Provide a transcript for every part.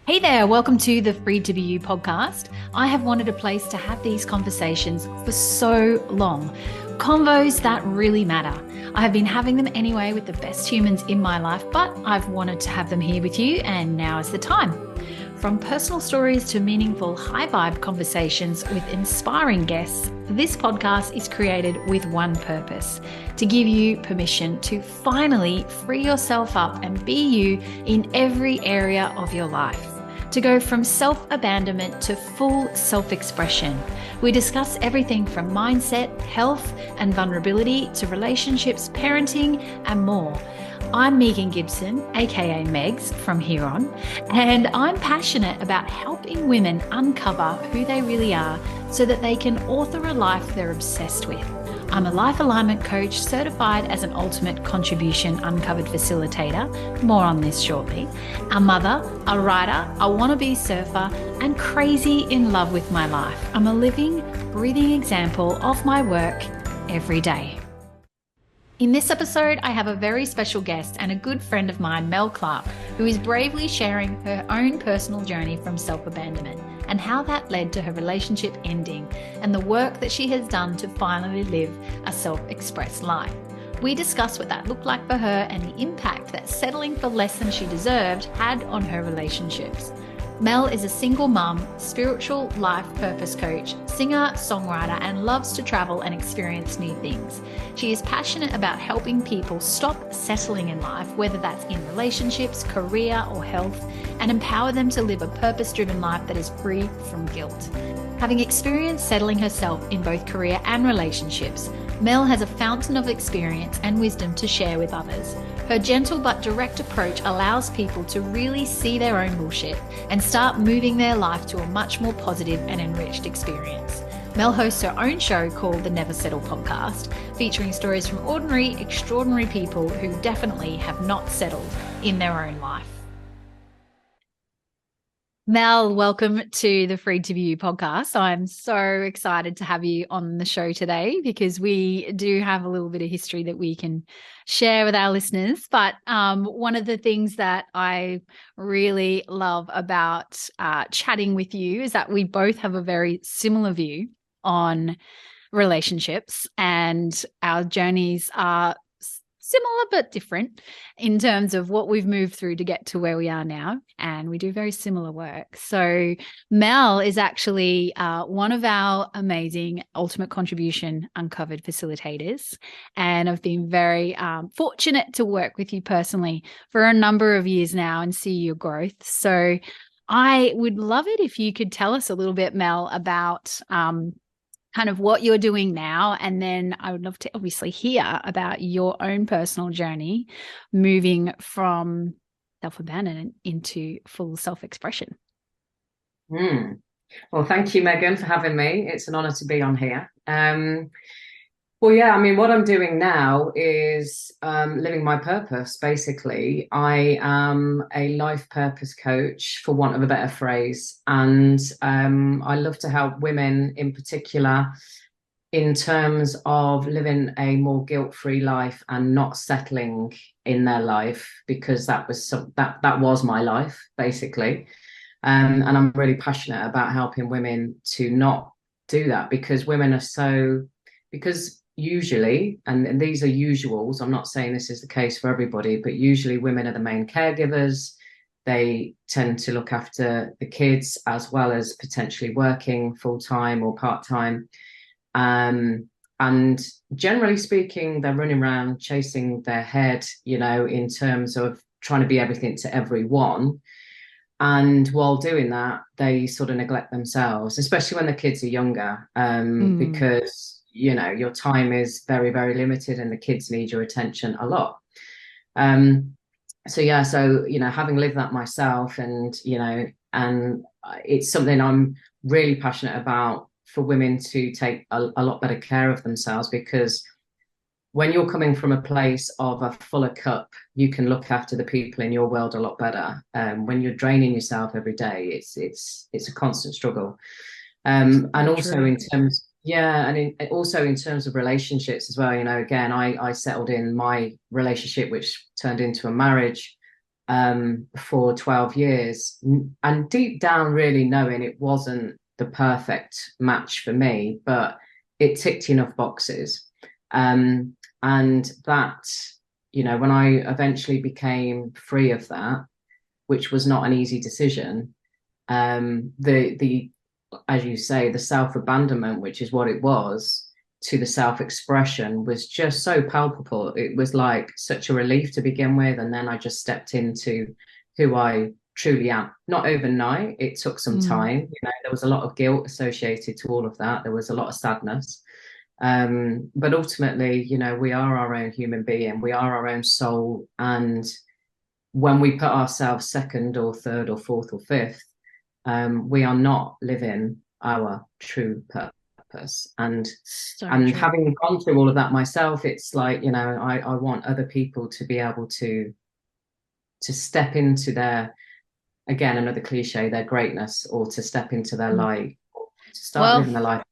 Hey there, welcome to the Free to Be You podcast. I have wanted a place to have these conversations for so long. Convos that really matter. I have been having them anyway with the best humans in my life, but I've wanted to have them here with you, and now is the time. From personal stories to meaningful, high vibe conversations with inspiring guests, this podcast is created with one purpose: to give you permission to finally free yourself up and be you in every area of your life. To go from self-abandonment to full self-expression. We discuss everything from mindset, health, and vulnerability to relationships, parenting, and more. I'm Megan Gibson, aka Megs from here on, and I'm passionate about helping women uncover who they really are so that they can author a life they're obsessed with. I'm a life alignment coach certified as an ultimate contribution uncovered facilitator. More on this shortly. A mother, a writer, a wannabe surfer, and crazy in love with my life. I'm a living, breathing example of my work every day. In this episode, I have a very special guest and a good friend of mine, Mel Clarke, who is bravely sharing her own personal journey from self-abandonment and how that led to her relationship ending and the work that she has done to finally live a self-expressed life. We discuss what that looked like for her and the impact that settling for less than she deserved had on her relationships. Mel is a single mum, spiritual life purpose coach, singer, songwriter, and loves to travel and experience new things. She is passionate about helping people stop settling in life, whether that's in relationships, career, or health, and empower them to live a purpose-driven life that is free from guilt. Having experienced settling herself in both career and relationships, Mel has a fountain of experience and wisdom to share with others. Her gentle but direct approach allows people to really see their own bullshit and start moving their life to a much more positive and enriched experience. Mel hosts her own show called the Never Settle podcast, featuring stories from ordinary, extraordinary people who definitely have not settled in their own life. Mel, welcome to the Free to Be You podcast. I'm so excited to have you on the show today because we do have a little bit of history that we can share with our listeners. But one of the things that I really love about chatting with you is that we both have a very similar view on relationships, and our journeys are similar but different in terms of what we've moved through to get to where we are now, and we do very similar work. So Mel is actually one of our amazing ultimate contribution uncovered facilitators, and I've been very fortunate to work with you personally for a number of years now and see your growth. So I would love it if you could tell us a little bit, Mel, about kind of what you're doing now. And then I would love to obviously hear about your own personal journey moving from self-abandonment into full self-expression. Well, thank you, Megan, for having me. It's an honor to be on here. Well, yeah, I mean, what I'm doing now is living my purpose, basically. I am a life purpose coach, for want of a better phrase. And I love to help women in particular in terms of living a more guilt-free life and not settling in their life, because that was my life, basically. And I'm really passionate about helping women to not do that, because women are because usually, and these are usuals, I'm not saying this is the case for everybody, but usually women are the main caregivers. They tend to look after the kids as well as potentially working full-time or part-time. And generally speaking, they're running around chasing their head, in terms of trying to be everything to everyone. And while doing that, they sort of neglect themselves, especially when the kids are younger, because your time is very, very limited and the kids need your attention a lot. So having lived that myself, and it's something I'm really passionate about, for women to take a lot better care of themselves, because when you're coming from a place of a fuller cup, you can look after the people in your world a lot better. When you're draining yourself every day, it's a constant struggle. And also in terms, also in terms of relationships as well. Again, I settled in my relationship, which turned into a marriage for 12 years, and deep down really knowing it wasn't the perfect match for me, but it ticked enough boxes. And that, when I eventually became free of that, which was not an easy decision, the as you say, the self-abandonment, which is what it was, to the self-expression was just so palpable. It was like such a relief to begin with. And then I just stepped into who I truly am. Not overnight, it took some time. There was a lot of guilt associated to all of that. There was a lot of sadness. But ultimately, we are our own human being. We are our own soul. And when we put ourselves second or third or fourth or fifth, we are not living our true purpose. And true. Having gone through all of that myself, it's like, I want other people to be able to step into their, again, another cliche, their greatness, or to step into their light, to start living the life I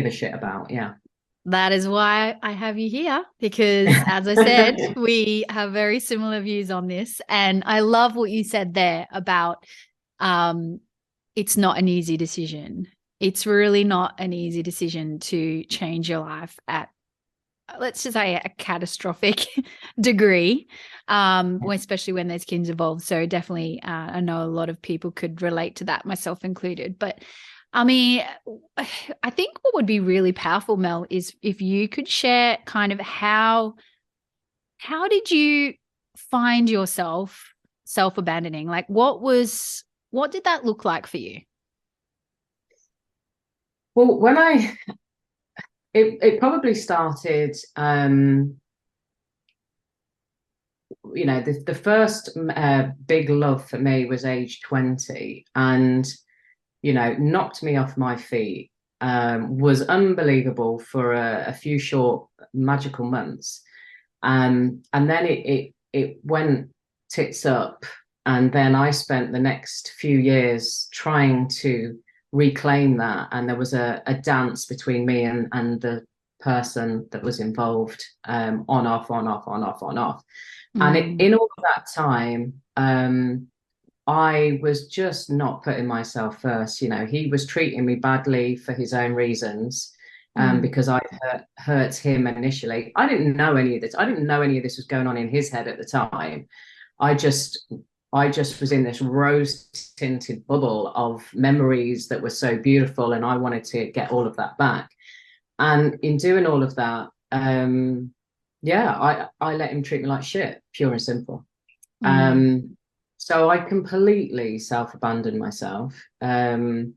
give a shit about. Yeah. That is why I have you here, because as I said, we have very similar views on this. And I love what you said there about it's not an easy decision. It's really not an easy decision to change your life at, let's just say, a catastrophic degree, especially when there's kids involved. So definitely, I know a lot of people could relate to that, myself included. But I mean, I think what would be really powerful, Mel, is if you could share kind of how did you find yourself self-abandoning? Like, what did that look like for you? Well, it probably started, the first big love for me was age 20, and knocked me off my feet, was unbelievable for a few short magical months. And then it went tits up. And then I spent the next few years trying to reclaim that. And there was a dance between me and the person that was involved, on, off, on, off, on, off, on, off. And in all of that time, I was just not putting myself first. He was treating me badly for his own reasons, because I hurt him initially. I didn't know any of this. I didn't know any of this was going on in his head at the time. I just was in this rose-tinted bubble of memories that were so beautiful, and I wanted to get all of that back. And in doing all of that, I let him treat me like shit, pure and simple. So I completely self-abandoned myself. And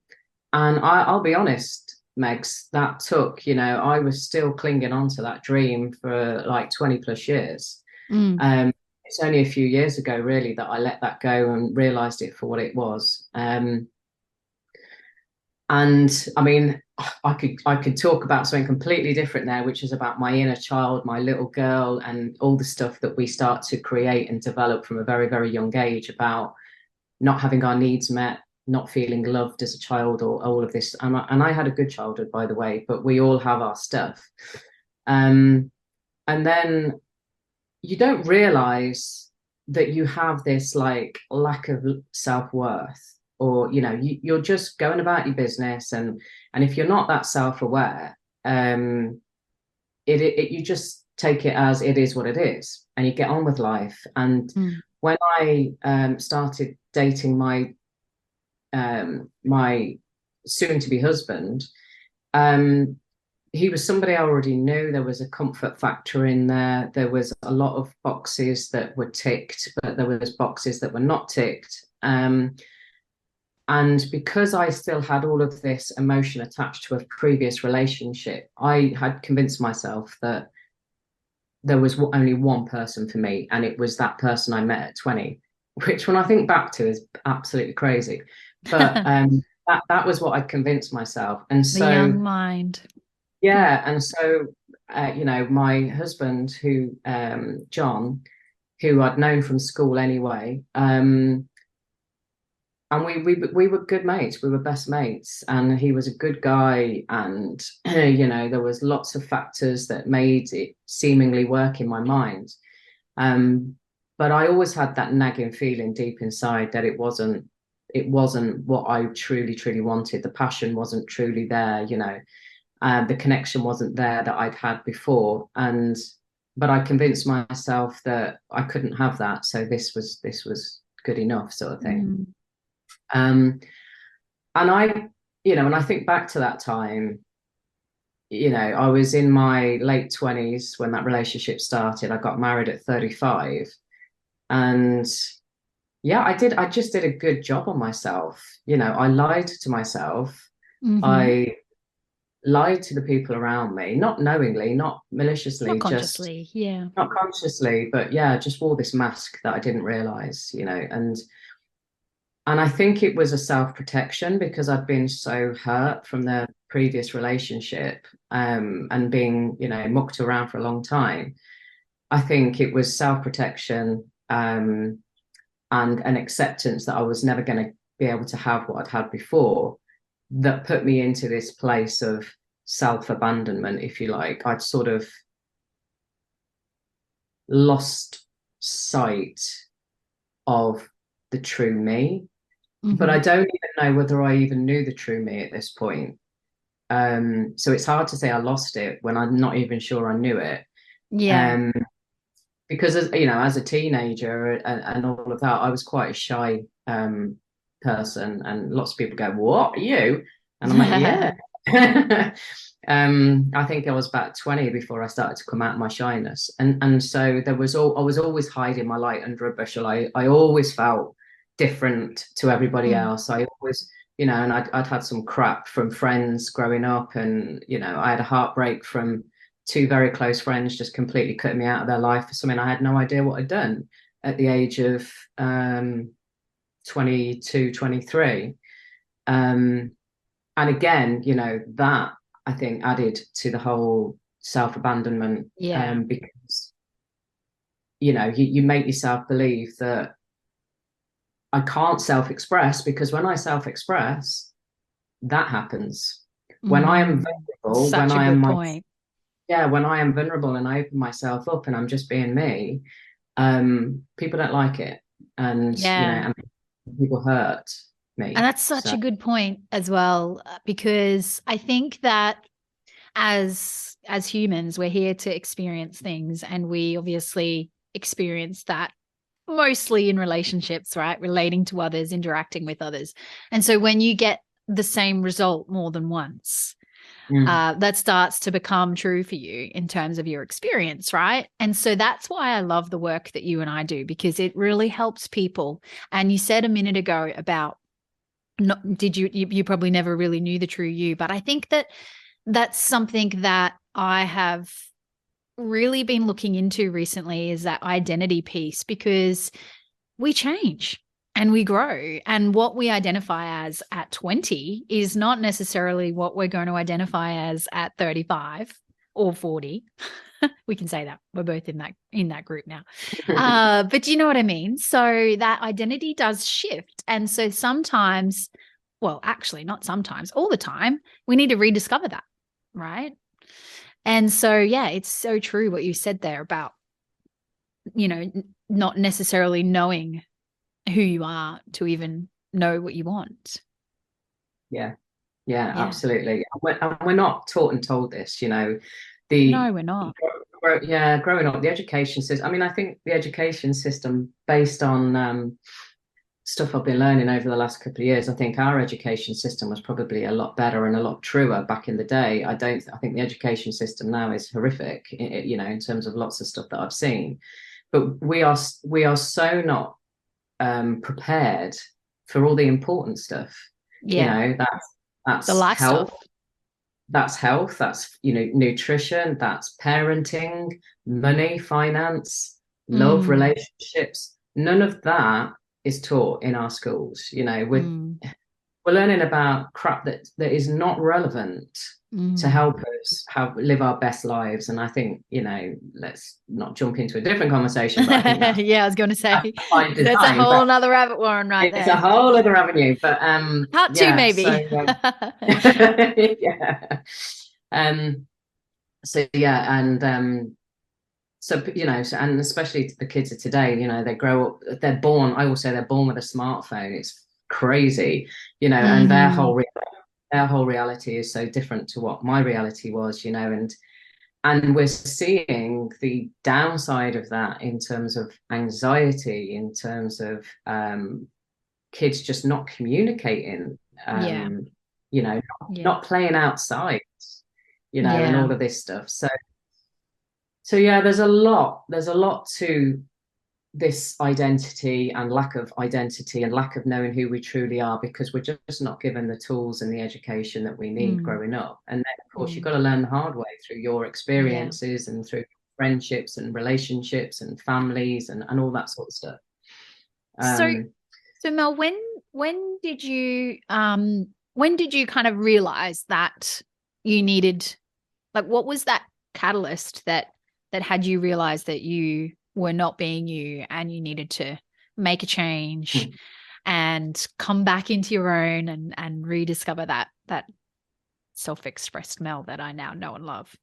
I'll be honest, Megs, that took, I was still clinging on to that dream for like 20 plus years. It's only a few years ago, really, that I let that go and realized it for what it was. And I mean, I could talk about something completely different there, which is about my inner child, my little girl, and all the stuff that we start to create and develop from a very, very young age about not having our needs met, not feeling loved as a child, or all of this. And I had a good childhood, by the way, but we all have our stuff. And then you don't realize that you have this like lack of self-worth, or you're just going about your business, and if you're not that self-aware, you just take it as it is what it is, and you get on with life. And when I started dating my my soon-to-be husband, he was somebody I already knew. There was a comfort factor in there. There was a lot of boxes that were ticked, but there was boxes that were not ticked. And because I still had all of this emotion attached to a previous relationship, I had convinced myself that there was only one person for me, and it was that person I met at 20, which when I think back to is absolutely crazy. But that was what I convinced myself. And so, the young mind. Yeah. And so, my husband, who, John, who I'd known from school anyway, and we were good mates. We were best mates, and he was a good guy. And, there was lots of factors that made it seemingly work in my mind. but I always had that nagging feeling deep inside that it wasn't what I truly wanted. The passion wasn't truly there, the connection wasn't there that I'd had before. But I convinced myself that I couldn't have that. So this was good enough, sort of thing. Mm. And when I think back to that time, I was in my late 20s when that relationship started. I got married at 35. And yeah, I just did a good job on myself. I lied to myself. Mm-hmm. I lied to the people around me, not knowingly, not maliciously, not consciously, yeah. Not consciously, but yeah, just wore this mask that I didn't realize, and I think it was a self-protection because I'd been so hurt from the previous relationship, and being, mucked around for a long time. I think it was self-protection, and an acceptance that I was never going to be able to have what I'd had before, that put me into this place of self-abandonment, if you like. I'd sort of lost sight of the true me. Mm-hmm. But I don't even know whether I even knew the true me at this point. So it's hard to say I lost it when I'm not even sure I knew it. Yeah. Because as a teenager and all of that, I was quite a shy person, and lots of people go, "What, you?" And I'm like, "Yeah." I think I was about 20 before I started to come out of my shyness, and so I was always hiding my light under a bushel. I always felt different to everybody else. I always, and I'd had some crap from friends growing up, and I had a heartbreak from two very close friends just completely cutting me out of their life for something I had no idea what I'd done at the age of 22, 23. And again, that I think added to the whole self-abandonment. Yeah. Because, you make yourself believe that I can't self-express, because when I self-express, that happens. When I am vulnerable, Such a good point. When I am vulnerable and I open myself up and I'm just being me, people don't like it. And, and people hurt me. And that's such a good point as well, because I think that as humans, we're here to experience things, and we obviously experience that mostly in relationships, right? Relating to others, interacting with others. And so when you get the same result more than once, that starts to become true for you in terms of your experience, right? And so that's why I love the work that you and I do, because it really helps people. And you said a minute ago about, you probably never really knew the true you, but I think that that's something that I have really been looking into recently, is that identity piece, because we change and we grow, and what we identify as at 20 is not necessarily what we're going to identify as at 35 or 40. We can say that we're both in that group now. But you know what I mean? So that identity does shift. And so sometimes, well, actually not sometimes, all the time, we need to rediscover that, right? And so, yeah, it's so true what you said there about, not necessarily knowing who you are to even know what you want. Yeah, absolutely. We're not taught and told this, No, we're not. Growing up, the education system, I mean, I think the education system, based on stuff I've been learning over the last couple of years, I think our education system was probably a lot better and a lot truer back in the day. I think the education system now is horrific, in terms of lots of stuff that I've seen. But we are so not prepared for all the important stuff. That's the life health stuff. That's health, that's nutrition, that's parenting, money, finance, love, relationships. None of that is taught in our schools. We're learning about crap that is not relevant to help us live our best lives. And I think, let's not jump into a different conversation, but I think that's, I was going to say that's a whole other rabbit warren right there. It's a whole other avenue, but part two, maybe. Yeah. So yeah, and So, and especially the kids of today, they grow up, they're born, I will say they're born with a smartphone. It's crazy, and Mm-hmm. their whole reality is so different to what my reality was, and we're seeing the downside of that in terms of anxiety, in terms of kids just not communicating, Yeah. um, you know, Yeah. not playing outside, and Yeah. all of this stuff. So yeah, there's a lot to this identity and lack of identity and lack of knowing who we truly are, because we're just not given the tools and the education that we need Mm. growing up. And then, of course, you've Mm. got to learn the hard way through your Yeah. experiences and through friendships and relationships and families and all that sort of stuff. So, Um, so Mel, when did you kind of realize that you needed, like, what was that catalyst that had you realize that you were not being you and you needed to make a change and come back into your own and rediscover that self-expressed Mel that I now know and love?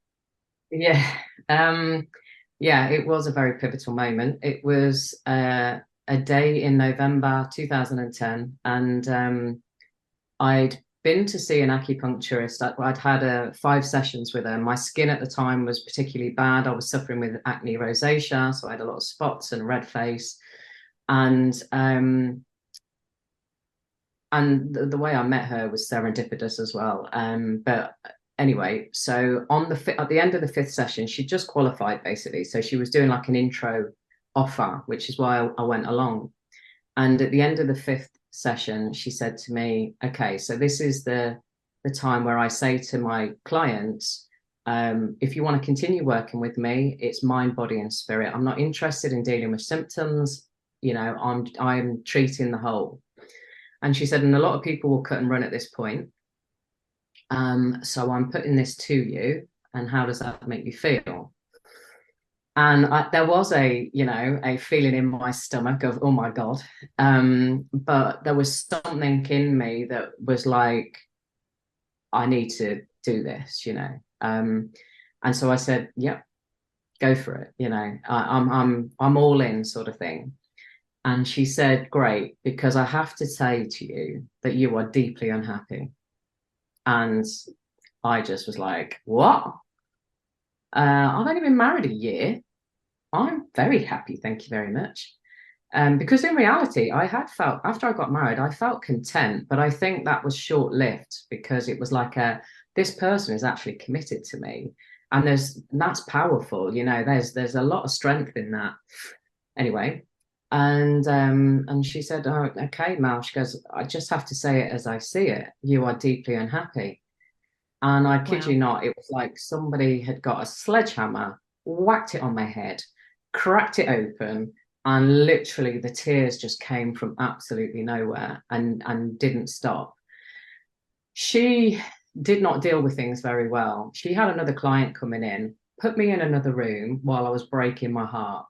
yeah, yeah, it was a very pivotal moment. It was a day in November 2010, and I'd been to see an acupuncturist. I'd had 5 sessions with her. My skin at the time was particularly bad. I was suffering with acne rosacea, so I had a lot of spots and red face. And the way I met her was serendipitous as well. But anyway, so at the end of the 5th session, she just qualified basically. So she was doing like an intro offer, which is why I went along. And at the end of the 5th session, she said to me, okay, so this is the time where I say to my clients, if you want to continue working with me, it's mind, body, and spirit. I'm not interested in dealing with symptoms. I'm treating the whole. And she said, and a lot of people will cut and run at this point. So I'm putting this to you, and how does that make you feel? And there was a feeling in my stomach of, oh my God. But there was something in me that was like, I need to do this. And so I said, yep, go for it. I'm all in, sort of thing. And she said, great, because I have to say to you that you are deeply unhappy. And I just was like, what? I've only been married a year. I'm very happy, thank you very much. Because in reality, I had felt, after I got married, I felt content, but I think that was short-lived, because it was like this person is actually committed to me. And that's powerful, there's a lot of strength in that. Anyway, and she said, oh, okay, Mal, she goes, I just have to say it as I see it. You are deeply unhappy. And I kid you Wow. not, it was like somebody had got a sledgehammer, whacked it on my head, cracked it open, and literally the tears just came from absolutely nowhere and didn't stop. She did not deal with things very well. She had another client coming in, put me in another room while I was breaking my heart.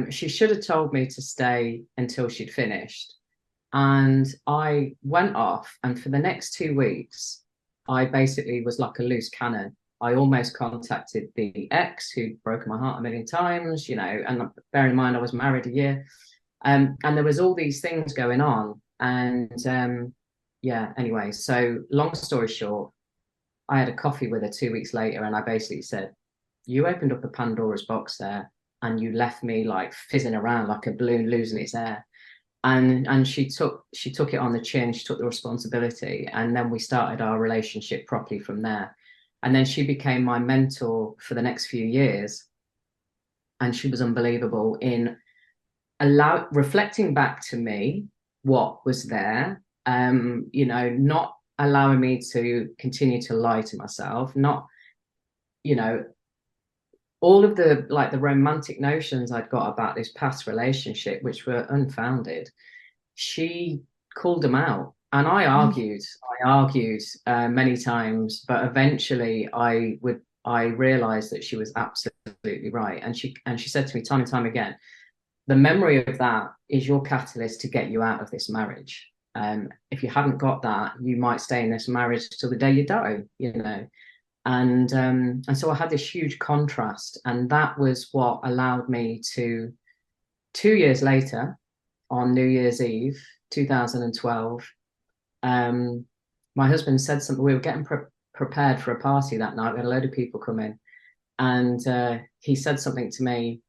She should have told me to stay until she'd finished. And I went off, and for the next 2 weeks, I basically was like a loose cannon. I almost contacted the ex who'd broken my heart a million times, and bear in mind I was married a year. And there was all these things going on. And yeah, anyway, so long story short, I had a coffee with her 2 weeks later, and I basically said, you opened up a Pandora's box there, and you left me like fizzing around like a balloon losing its air. And she took it on the chin. She took the responsibility, and then we started our relationship properly from there. And then she became my mentor for the next few years, and she was unbelievable in reflecting back to me what was there. Not allowing me to continue to lie to myself, not you know all of the romantic notions I'd got about this past relationship, which were unfounded. She called them out, and I argued many times, but eventually I realized that she was absolutely right. And she said to me time and time again, the memory of that is your catalyst to get you out of this marriage. If you hadn't got that, you might stay in this marriage till the day you die. And so I had this huge contrast, and that was what allowed me to, 2 years later, on New Year's Eve 2012, my husband said something. We were getting prepared for a party that night. We had a load of people come in, and he said something to me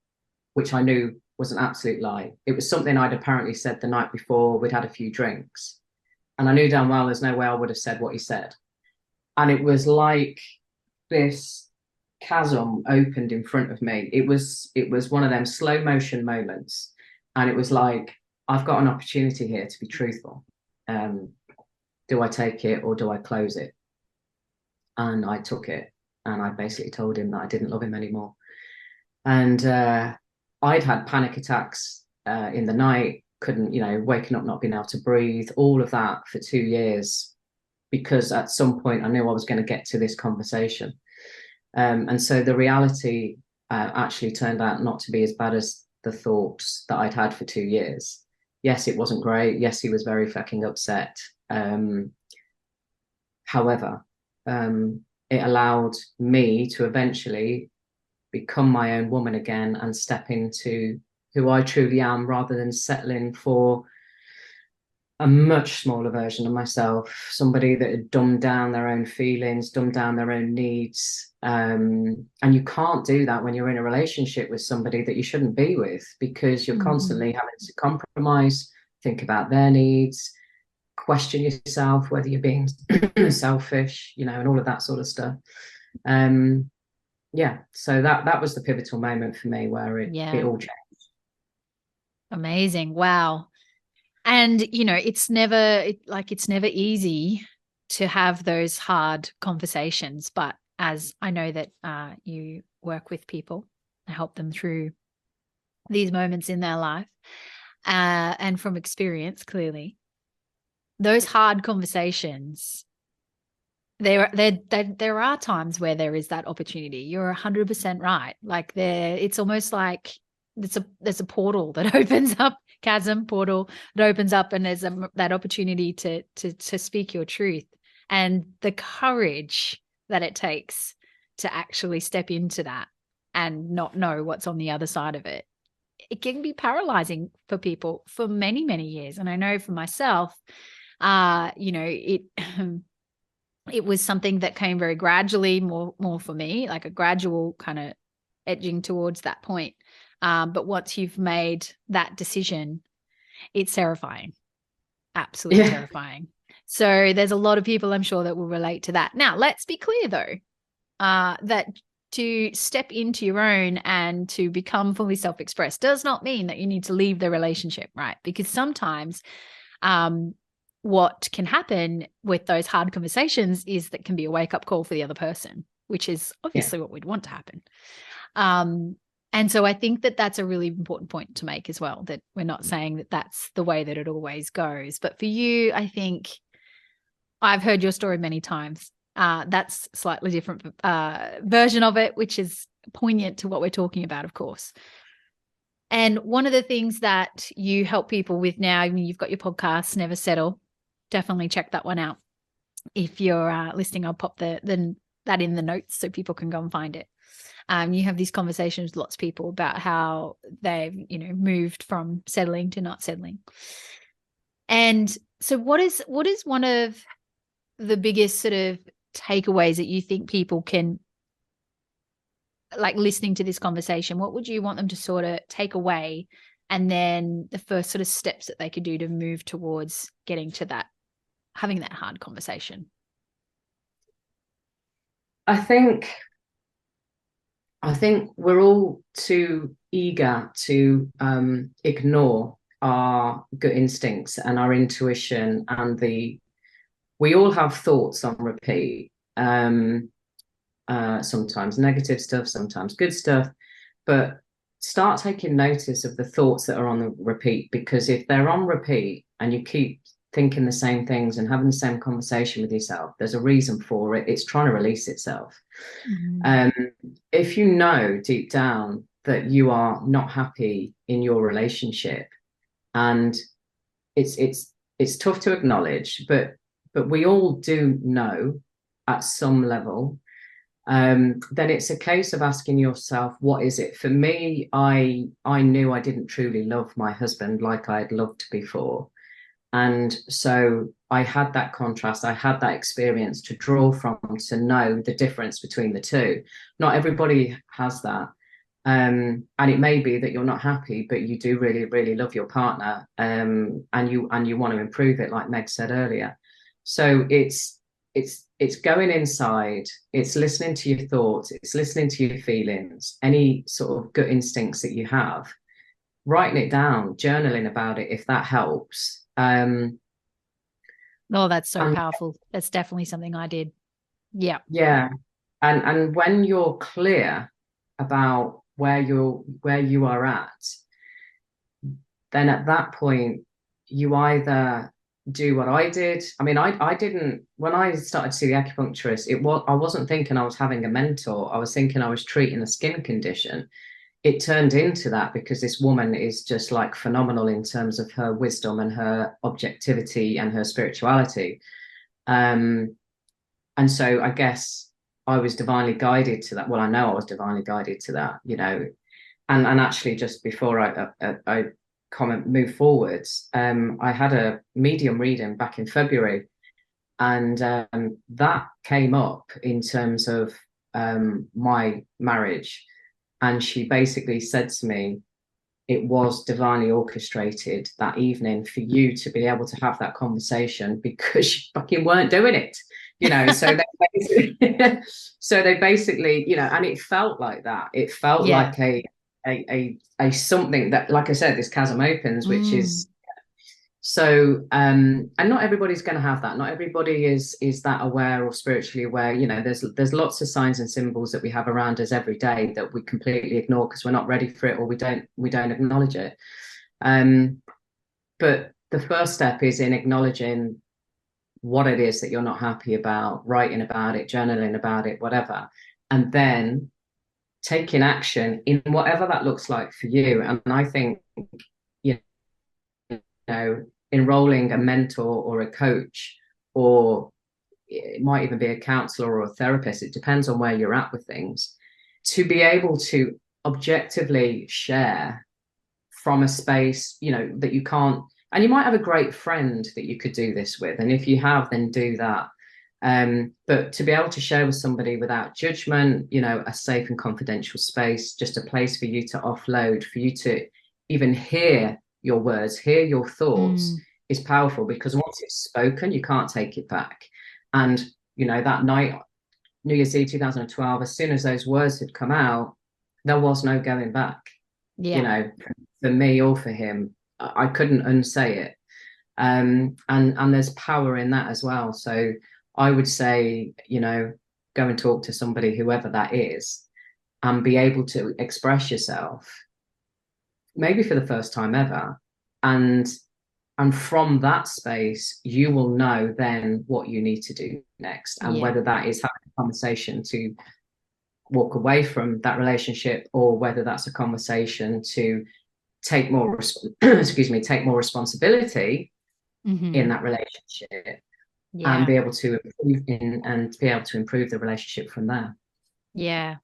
which I knew was an absolute lie. It was something I'd apparently said the night before. We'd had a few drinks, and I knew damn well there's no way I would have said what he said. And it was like this chasm opened in front of me. It was one of them slow motion moments, and it was like, I've got an opportunity here to be truthful. Do I take it or do I close it? And I took it, and I basically told him that I didn't love him anymore. And I'd had panic attacks in the night, couldn't, waking up, not being able to breathe, all of that for 2 years, because at some point I knew I was going to get to this conversation. And so the reality actually turned out not to be as bad as the thoughts that I'd had for 2 years. Yes, it wasn't great. Yes, he was very fucking upset. However, it allowed me to eventually become my own woman again and step into who I truly am, rather than settling for a much smaller version of myself, somebody that had dumbed down their own feelings, dumbed down their own needs. And you can't do that when you're in a relationship with somebody that you shouldn't be with, because you're constantly having to compromise, think about their needs, question yourself whether you're being selfish, and all of that sort of stuff. Yeah, so that was the pivotal moment for me where it all changed. Amazing. Wow. And it's never easy to have those hard conversations, but as I know that you work with people and help them through these moments in their life, and from experience, clearly, those hard conversations, there are times where there is that opportunity. You're 100% right. Like it's almost like there's a portal that opens up, chasm portal that opens up, and there's that opportunity to speak your truth, and the courage that it takes to actually step into that and not know what's on the other side of it. It can be paralyzing for people for many, many years. And I know for myself, it it was something that came very gradually, more for me, like a gradual kind of edging towards that point. But once you've made that decision, it's terrifying, absolutely terrifying. So there's a lot of people, I'm sure, that will relate to that. Now, let's be clear, though, that to step into your own and to become fully self-expressed does not mean that you need to leave the relationship, right? Because sometimes what can happen with those hard conversations is that can be a wake-up call for the other person, which is obviously what we'd want to happen. And so I think that that's a really important point to make as well, that we're not saying that that's the way that it always goes. But for you, I think I've heard your story many times. That's a slightly different version of it, which is poignant to what we're talking about, of course. And one of the things that you help people with now, I mean, you've got your podcast, Never Settle. Definitely check that one out. If you're listening, I'll pop that in the notes so people can go and find it. You have these conversations with lots of people about how they've, moved from settling to not settling. And so what is one of the biggest sort of takeaways that you think people can, like, listening to this conversation, what would you want them to sort of take away? And then the first sort of steps that they could do to move towards getting to that, having that hard conversation? I think we're all too eager to ignore our gut instincts and our intuition, and we all have thoughts on repeat. Sometimes negative stuff, sometimes good stuff, but start taking notice of the thoughts that are on the repeat, because if they're on repeat and you keep thinking the same things and having the same conversation with yourself, there's a reason for it. It's trying to release itself. If you know deep down that you are not happy in your relationship, and it's tough to acknowledge, but we all do know at some level, then it's a case of asking yourself, what is it? For me, I knew I didn't truly love my husband like I had loved before. And so I had that contrast, I had that experience to draw from to know the difference between the two. Not everybody has that. And it may be that you're not happy, but you do really, really love your partner, and you want to improve it, like Meg said earlier. So it's going inside, it's listening to your thoughts, it's listening to your feelings, any sort of gut instincts that you have, writing it down, journaling about it if that helps. Oh, that's so And powerful. That's definitely something I did. Yeah. yeah, and when you're clear about where you are at, then at that point you either do what I did. I mean, I didn't, when I started to see the acupuncturist, I wasn't thinking I was having a mentor. I was thinking I was treating a skin condition. It turned into that because this woman is just like phenomenal in terms of her wisdom and her objectivity and her spirituality. Um, and so I guess I was divinely guided to that. Well, I know I was divinely guided to that, you know. And actually, just before I comment move forwards, I had a medium reading back in February, and that came up in terms of my marriage. And she basically said to me, it was divinely orchestrated that evening for you to be able to have that conversation because you fucking weren't doing it, you know. So so they basically, you know, and it felt like that. It felt Yeah. like a something that, like I said, this chasm opens, which Mm. is so, and not everybody's going to have that. Not everybody is that aware or spiritually aware. You know, there's lots of signs and symbols that we have around us every day that we completely ignore because we're not ready for it, or we don't acknowledge it. Um, but the first step is in acknowledging what it is that you're not happy about, writing about it, journaling about it, whatever, and then taking action in whatever that looks like for you. And I think, you know, enrolling a mentor or a coach, or it might even be a counselor or a therapist, it depends on where you're at with things, to be able to objectively share from a space, you know, that you can't. And you might have a great friend that you could do this with, and if you have, then do that. But to be able to share with somebody without judgment, you know, a safe and confidential space, just a place for you to offload, for you to even hear your words, hear your thoughts, Mm. is powerful, because once it's spoken, you can't take it back. And, you know, that night, New Year's Eve 2012, as soon as those words had come out, there was no going back, you Yeah. know, for me or for him. I couldn't unsay it. And there's power in that as well. So I would say, you know, go and talk to somebody, whoever that is, and be able to express yourself, maybe for the first time ever. And from that space, you will know then what you need to do next, and Yeah. whether that is having a conversation to walk away from that relationship, or whether that's a conversation to take more excuse me, take more responsibility in Mm-hmm. that relationship, and Yeah. be able to improve in and be able to improve the relationship from there. Yeah.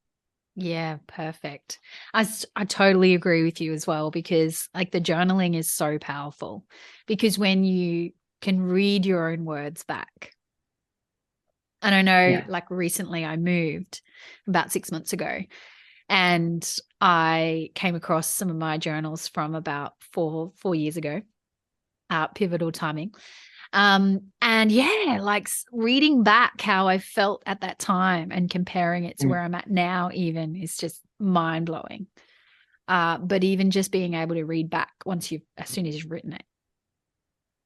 Yeah, perfect. I totally agree with you as well, because like the journaling is so powerful, because when you can read your own words back. And I know Yeah. like recently I moved about 6 months ago, and I came across some of my journals from about four years ago. Pivotal timing. And yeah, like reading back how I felt at that time and comparing it to Mm. where I'm at now, even, is just mind blowing. But even just being able to read back as soon as you've written it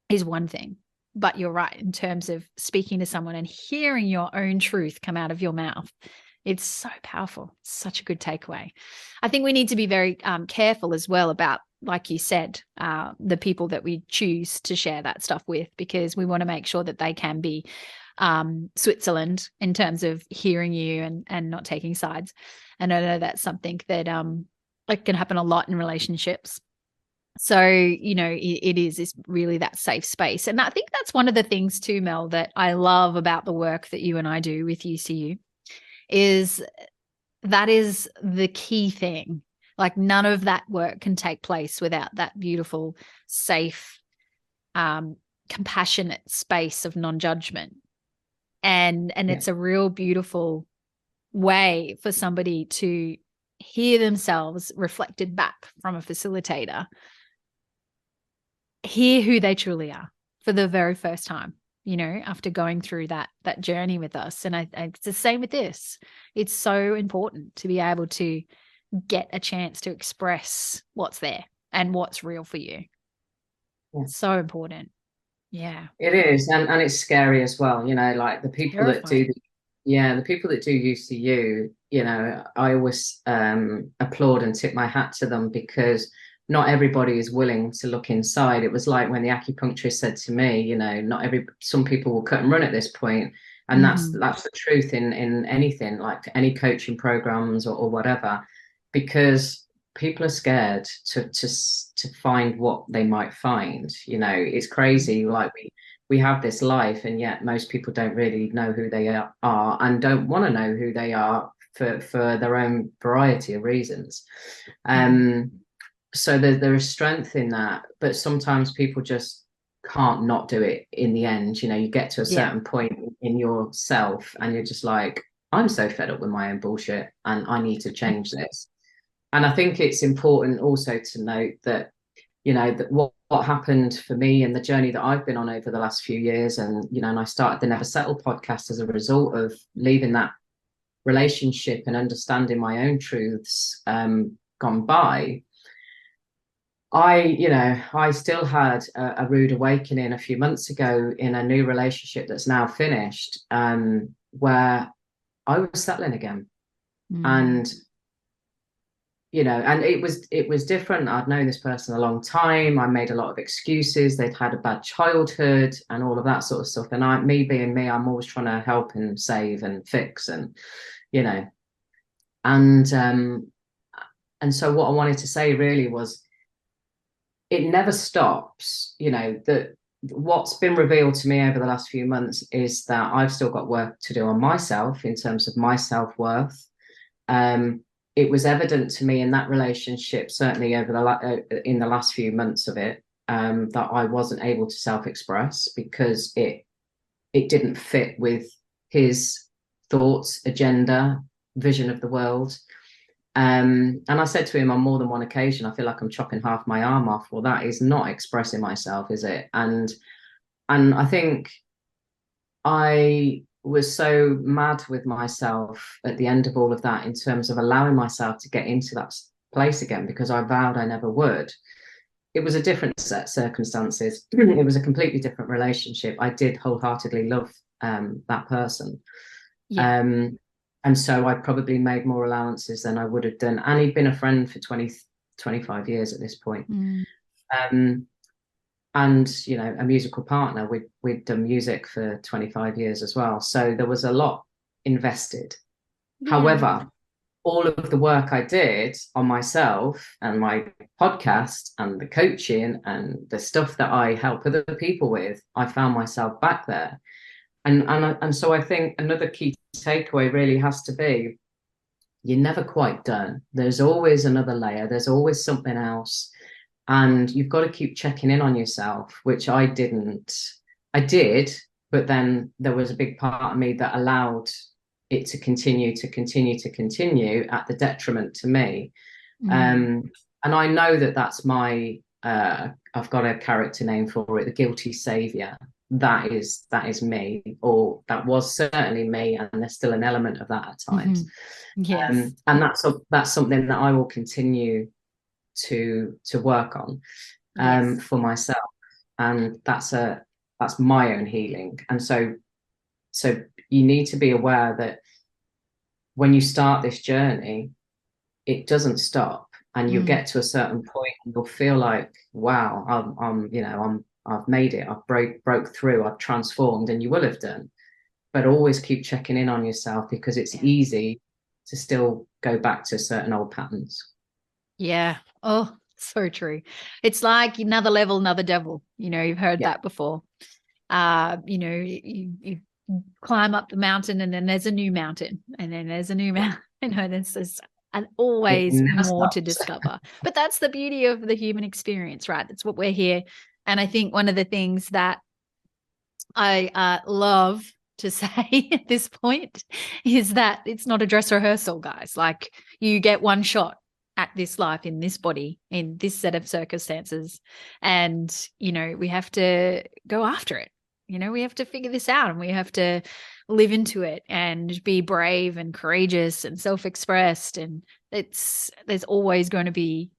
is one thing. But you're right, in terms of speaking to someone and hearing your own truth come out of your mouth, it's so powerful. Such a good takeaway. I think we need to be very careful as well about, like you said, the people that we choose to share that stuff with, because we want to make sure that they can be Switzerland in terms of hearing you and not taking sides. And I know that's something that it can happen a lot in relationships. So, you know, it is really that safe space. And I think that's one of the things too, Mel, that I love about the work that you and I do with UCU, is that is the key thing. Like none of that work can take place without that beautiful, safe, compassionate space of non-judgment. And Yeah. it's a real beautiful way for somebody to hear themselves reflected back from a facilitator, hear who they truly are for the very first time, after going through that journey with us. And it's the same with this. It's so important to be able to get a chance to express what's there and what's real for you. Yeah. So important. Yeah. It is, and it's scary as well, like the people that do Terrifying. the people that do UCU, I always applaud and tip my hat to them, because not everybody is willing to look inside. It was like when the acupuncturist said to me, some people will cut and run at this point, and that's Mm-hmm. the truth in anything, like any coaching programs or whatever, because people are scared to find what they might find. It's crazy. Like we have this life, and yet most people don't really know who they are and don't want to know who they are for their own variety of reasons. So there is strength in that, but sometimes people just can't not do it in the end. You get to a Yeah. certain point in yourself and you're just like, I'm so fed up with my own bullshit and I need to change this. And I think it's important also to note that, that what happened for me and the journey that I've been on over the last few years, and I started the Never Settle podcast as a result of leaving that relationship and understanding my own truths gone by. I still had a rude awakening a few months ago in a new relationship that's now finished, where I was settling again. And and it was different. I'd known this person a long time. I made a lot of excuses. They'd had a bad childhood and all of that sort of stuff. And me being me, I'm always trying to help and save and fix and, you know, and so what I wanted to say really was, it never stops. That what's been revealed to me over the last few months is that I've still got work to do on myself in terms of my self-worth. It was evident to me in that relationship, certainly in the last few months of it, that I wasn't able to self-express because it didn't fit with his thoughts, agenda, vision of the world. And I said to him on more than one occasion, I feel like I'm chopping half my arm off. Well, that is not expressing myself, is it? And I think I was so mad with myself at the end of all of that in terms of allowing myself to get into that place again, because I vowed I never would. It was a different set of circumstances. It was a completely different relationship. I did wholeheartedly love that person. Yeah. And so I probably made more allowances than I would have done. And he'd been a friend for 25 years at this point. And a musical partner. We'd done music for 25 years as well, so there was a lot invested. However, all of the work I did on myself and my podcast and the coaching and the stuff that I help other people with, I found myself back there. And so I think another key takeaway really has to be, you're never quite done. There's always another layer. There's always something else. And you've got to keep checking in on yourself, which I didn't. I did, but then there was a big part of me that allowed it to continue at the detriment to me. And I know that that's my, I've got a character name for it, the guilty savior. That is me, or that was certainly me, and there's still an element of that at times. Yes. And that's something that I will continue to work on for myself, and that's my own healing. And so you need to be aware that when you start this journey, it doesn't stop, and you'll get to a certain point and you'll feel like, wow, I've made it, I've broke through, I've transformed, and you will have done. But always keep checking in on yourself, because it's easy to still go back to certain old patterns. Yeah. Oh, so true. It's like another level, another devil. You've heard that before. You climb up the mountain, and then there's a new mountain, and then there's a new mountain. There's this, and always never more to stops. discover. But that's the beauty of the human experience, right? That's what we're here. And I think one of the things that I love to say at this point is that it's not a dress rehearsal, guys. Like, you get one shot at this life in this body, in this set of circumstances. And, we have to go after it. We have to figure this out, and we have to live into it and be brave and courageous and self-expressed. And there's always going to be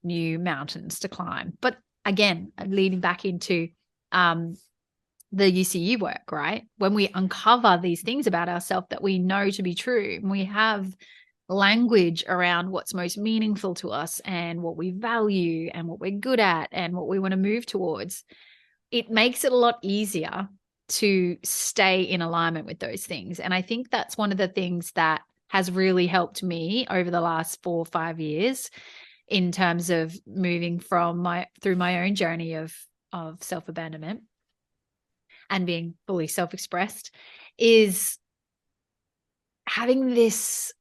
new mountains to climb. But again, leading back into the UCU work, right? When we uncover these things about ourselves that we know to be true, and we have language around what's most meaningful to us and what we value and what we're good at and what we want to move towards, it makes it a lot easier to stay in alignment with those things. And I think that's one of the things that has really helped me over the last 4 or 5 years in terms of moving through my own journey of self-abandonment and being fully self-expressed, is having this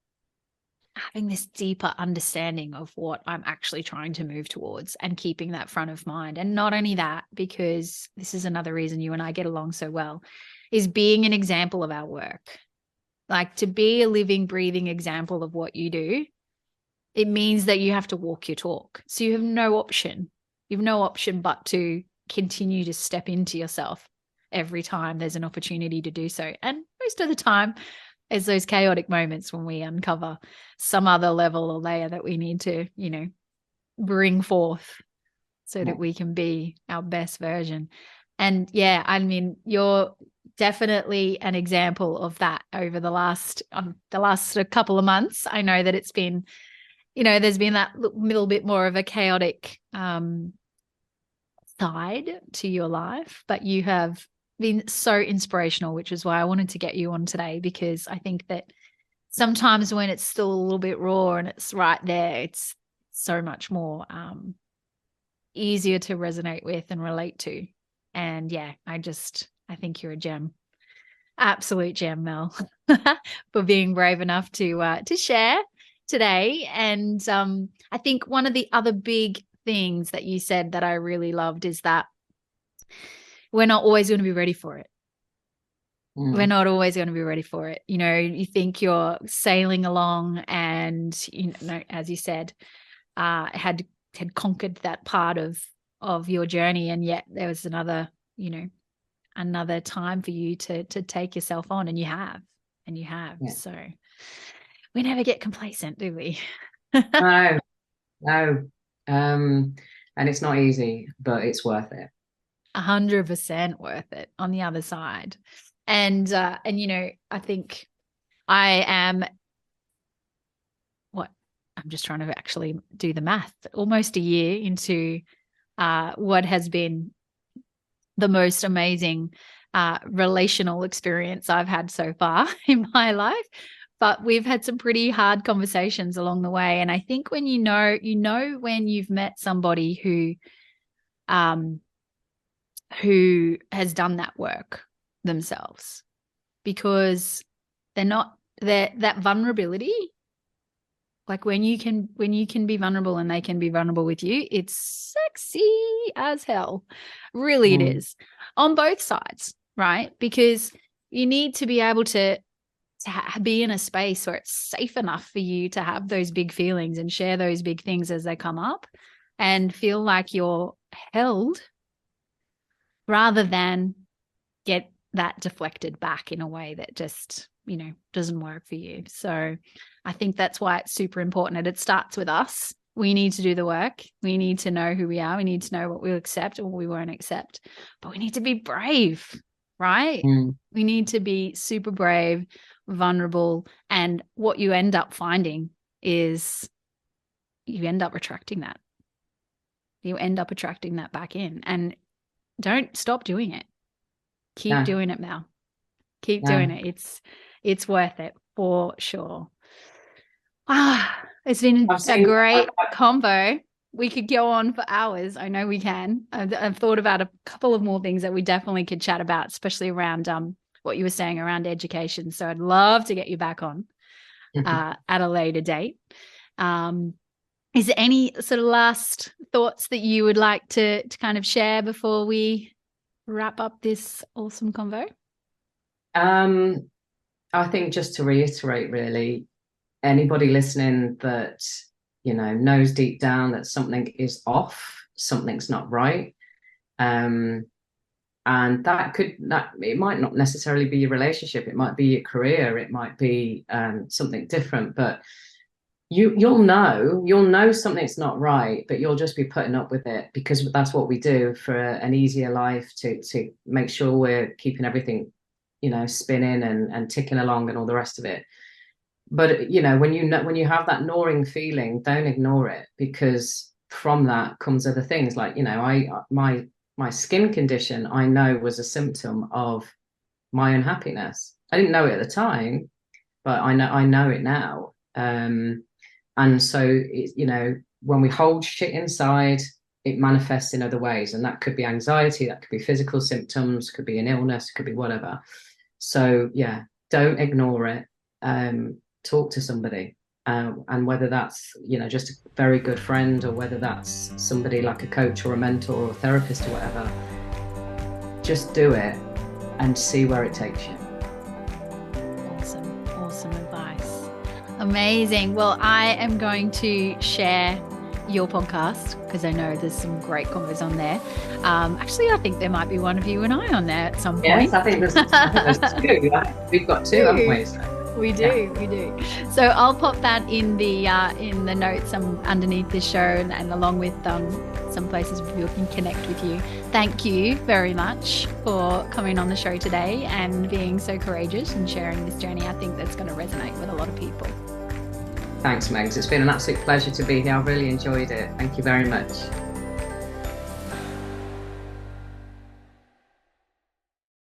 deeper understanding of what I'm actually trying to move towards, and keeping that front of mind. And not only that, because this is another reason you and I get along so well, is being an example of our work. Like, to be a living, breathing example of what you do, it means that you have to walk your talk. So you have no option. You have no option but to continue to step into yourself every time there's an opportunity to do so. And most of the time, it's those chaotic moments when we uncover some other level or layer that we need to, bring forth so that we can be our best version. And yeah, I mean, you're definitely an example of that over the last couple of months. I know that it's been, there's been that little bit more of a chaotic side to your life, but you have been so inspirational, which is why I wanted to get you on today, because I think that sometimes when it's still a little bit raw and it's right there, it's so much more easier to resonate with and relate to. And yeah, I think you're a gem, absolute gem, Mel, for being brave enough to share today. And I think one of the other big things that you said that I really loved is that we're not always going to be ready for it. We're not always going to be ready for it. You think you're sailing along and, as you said, had conquered that part of your journey. And yet there was another time for you to take yourself on, and you have. Yeah. So we never get complacent, do we? No. And it's not easy, but it's worth it. 100% worth it on the other side. And I think I am I'm just trying to actually do the math, almost a year into what has been the most amazing relational experience I've had so far in my life. But we've had some pretty hard conversations along the way. And I think when when you've met somebody who has done that work themselves, because that vulnerability, like when you can be vulnerable and they can be vulnerable with you, it's sexy as hell. Really, it is on both sides, right? Because you need to be able to be in a space where it's safe enough for you to have those big feelings and share those big things as they come up, and feel like you're held, rather than get that deflected back in a way that just, doesn't work for you. So I think that's why it's super important. And it starts with us. We need to do the work. We need to know who we are. We need to know what we'll accept and what we won't accept. But we need to be brave, right? We need to be super brave, vulnerable. And what you end up finding is you end up attracting that. You end up attracting that back in. And don't stop doing it. Keep doing it, Mel. Keep doing it. It's worth it for sure. It's been a great combo. We could go on for hours. I know we can. I've thought about a couple of more things that we definitely could chat about, especially around what you were saying around education. So I'd love to get you back on at a later date. Is there any sort of last thoughts that you would like to kind of share before we wrap up this awesome convo? I think just to reiterate, really, anybody listening that, you know, knows deep down that something is off, something's not right. And that it might not necessarily be your relationship, it might be your career, it might be something different, but you'll know something's not right, but you'll just be putting up with it because that's what we do for an easier life, to make sure we're keeping everything, you know, spinning and ticking along and all the rest of it. But you know, when you have that gnawing feeling, don't ignore it, because from that comes other things. Like, you know, my skin condition, I know, was a symptom of my unhappiness. I didn't know it at the time, but I know it now. And so, you know, when we hold shit inside, it manifests in other ways. And that could be anxiety, that could be physical symptoms, could be an illness, could be whatever. So, yeah, don't ignore it. Talk to somebody. And whether that's, you know, just a very good friend, or whether that's somebody like a coach or a mentor or a therapist or whatever, just do it and see where it takes you. Awesome advice. Amazing. Well, I am going to share your podcast because I know there's some great convos on there. Actually, I think there might be one of you and I on there at some point. Yes, I think there's two. We've got two, haven't we? We do. So I'll pop that in the notes underneath this show, and along with some places where people can connect with you. Thank you very much for coming on the show today and being so courageous and sharing this journey. I think that's going to resonate with a lot of people. Thanks, Megs. It's been an absolute pleasure to be here. I've really enjoyed it. Thank you very much.